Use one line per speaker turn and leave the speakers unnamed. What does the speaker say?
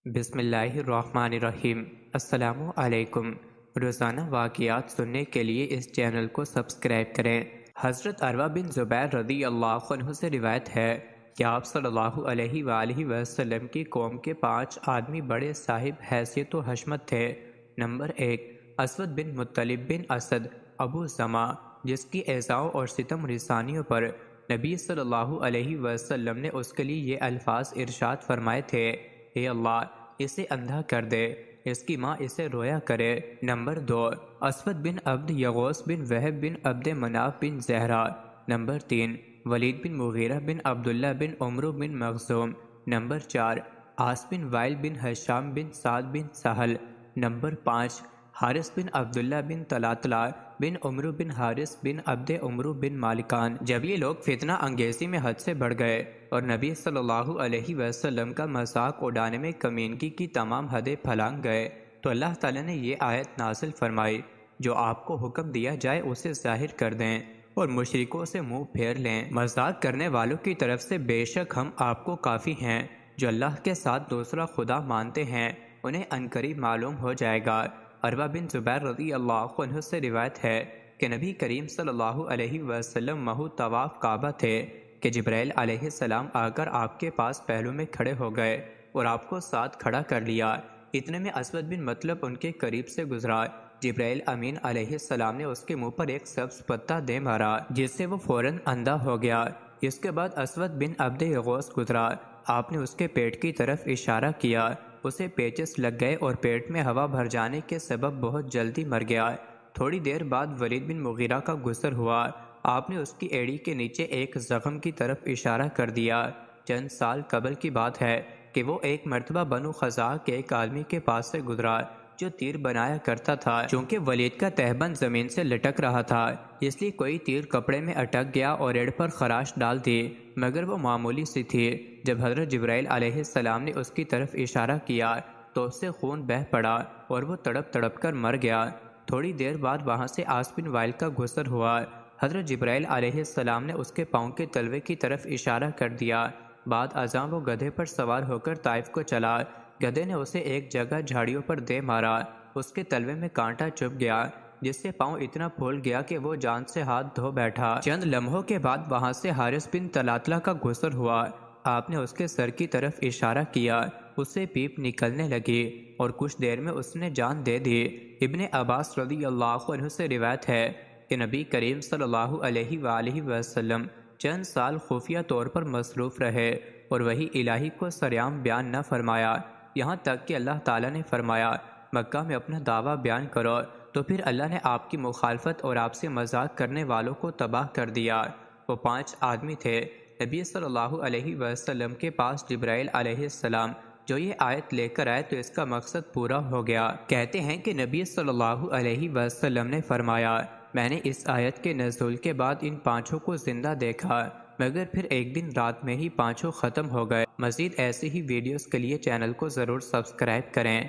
بسم اللہ الرحمن الرحیم۔ السلام علیکم۔ روزانہ واقعات سننے کے لیے اس چینل کو سبسکرائب کریں۔ حضرت عروہ بن زبیر رضی اللہ عنہ سے روایت ہے کہ آپ صلی اللہ علیہ وآلہ وسلم کی قوم کے 5 آدمی بڑے صاحب حیثیت و حشمت تھے۔ نمبر 1، اسود بن مطلب بن اسد ابو زمع، جس کی ایذاؤں اور ستم رسانیوں پر نبی صلی اللہ علیہ وسلم نے اس کے لیے یہ الفاظ ارشاد فرمائے تھے: اے اللہ، اسے اندھا کر دے، اس کی ماں اسے رویا کرے۔ نمبر 2، اسود بن عبد یغوث بن وہب بن عبد مناف بن زہرہ۔ نمبر 3، ولید بن مغیرہ بن عبداللہ بن عمرو بن مخزوم۔ نمبر 4، عاص بن وائل بن ہشام بن سعد بن سہل۔ نمبر 5، حارث بن عبداللہ بن طلاتلہ بن عمرو بن حارث بن عبد عمرو بن مالکان۔ جب یہ لوگ فتنہ انگیزی میں حد سے بڑھ گئے اور نبی صلی اللہ علیہ وسلم کا مذاق اڑانے میں کمینگی کی تمام حدیں پھلانگ گئے تو اللہ تعالیٰ نے یہ آیت نازل فرمائی: جو آپ کو حکم دیا جائے اسے ظاہر کر دیں اور مشرکوں سے منہ پھیر لیں۔ مذاق کرنے والوں کی طرف سے بے شک ہم آپ کو کافی ہیں۔ جو اللہ کے ساتھ دوسرا خدا مانتے ہیں انہیں عنقریب معلوم ہو جائے گا۔ عروہ بن زبیر رضی اللہ عنہ سے روایت ہے کہ نبی کریم صلی اللہ علیہ وسلم محو طواف کعبہ تھے کہ جبرائیل علیہ السلام آ کر آپ کے پاس پہلو میں کھڑے ہو گئے اور آپ کو ساتھ کھڑا کر لیا۔ اتنے میں اسود بن مطلب ان کے قریب سے گزرا۔ جبرائیل امین علیہ السلام نے اس کے منہ پر ایک سبز پتا دے مارا جس سے وہ فوراً اندھا ہو گیا۔ اس کے بعد اسود بن عبد یغوث گزرا۔ آپ نے اس کے پیٹ کی طرف اشارہ کیا، اسے پیچس لگ گئے اور پیٹ میں ہوا بھر جانے کے سبب بہت جلدی مر گیا۔ تھوڑی دیر بعد ولید بن مغیرہ کا گزر ہوا۔ آپ نے اس کی ایڑی کے نیچے ایک زخم کی طرف اشارہ کر دیا۔ چند سال قبل کی بات ہے کہ وہ ایک مرتبہ بنو خزاعہ کے ایک آدمی کے پاس سے گزرا جو تیر بنایا کرتا تھا۔ چونکہ ولید کا تہبند زمین سے لٹک رہا تھا اس لیے کوئی تیر کپڑے میں اٹک گیا اور ایڑ پر خراش ڈال دی، مگر وہ معمولی سی تھی۔ جب حضرت جبرائیل علیہ السلام نے اس کی طرف اشارہ کیا تو اس سے خون بہہ پڑا اور وہ تڑپ تڑپ کر مر گیا۔ تھوڑی دیر بعد وہاں سے عاص بن وائل کا گزر ہوا۔ حضرت جبرائیل علیہ السلام نے اس کے پاؤں کے تلوے کی طرف اشارہ کر دیا۔ بعد ازاں وہ گدھے پر سوار ہو کر طائف کو چلا۔ گدھے نے اسے ایک جگہ جھاڑیوں پر دے مارا، اس کے تلوے میں کانٹا چبھ گیا جس سے پاؤں اتنا پھول گیا کہ وہ جان سے ہاتھ دھو بیٹھا۔ چند لمحوں کے بعد وہاں سے حارث بن طلاتلہ کا گزر ہوا۔ آپ نے اس کے سر کی طرف اشارہ کیا، اس سے پیپ نکلنے لگی اور کچھ دیر میں اس نے جان دے دی۔ ابن عباس رضی اللہ عنہ سے روایت ہے کہ نبی کریم صلی اللہ علیہ وآلہ وسلم چند سال خفیہ طور پر مصروف رہے اور وحی الہی کو سرعام بیان نہ فرمایا، یہاں تک کہ اللہ تعالیٰ نے فرمایا مکہ میں اپنا دعویٰ بیان کرو، تو پھر اللہ نے آپ کی مخالفت اور آپ سے مذاق کرنے والوں کو تباہ کر دیا۔ وہ 5 آدمی تھے۔ نبی صلی اللہ علیہ وسلم کے پاس جبرائیل علیہ السلام جو یہ آیت لے کر آئے تو اس کا مقصد پورا ہو گیا۔ کہتے ہیں کہ نبی صلی اللہ علیہ وسلم نے فرمایا، میں نے اس آیت کے نزول کے بعد ان 5 کو زندہ دیکھا، مگر پھر ایک دن رات میں ہی 5 ختم ہو گئے۔ مزید ایسی ہی ویڈیوز کے لیے چینل کو ضرور سبسکرائب کریں۔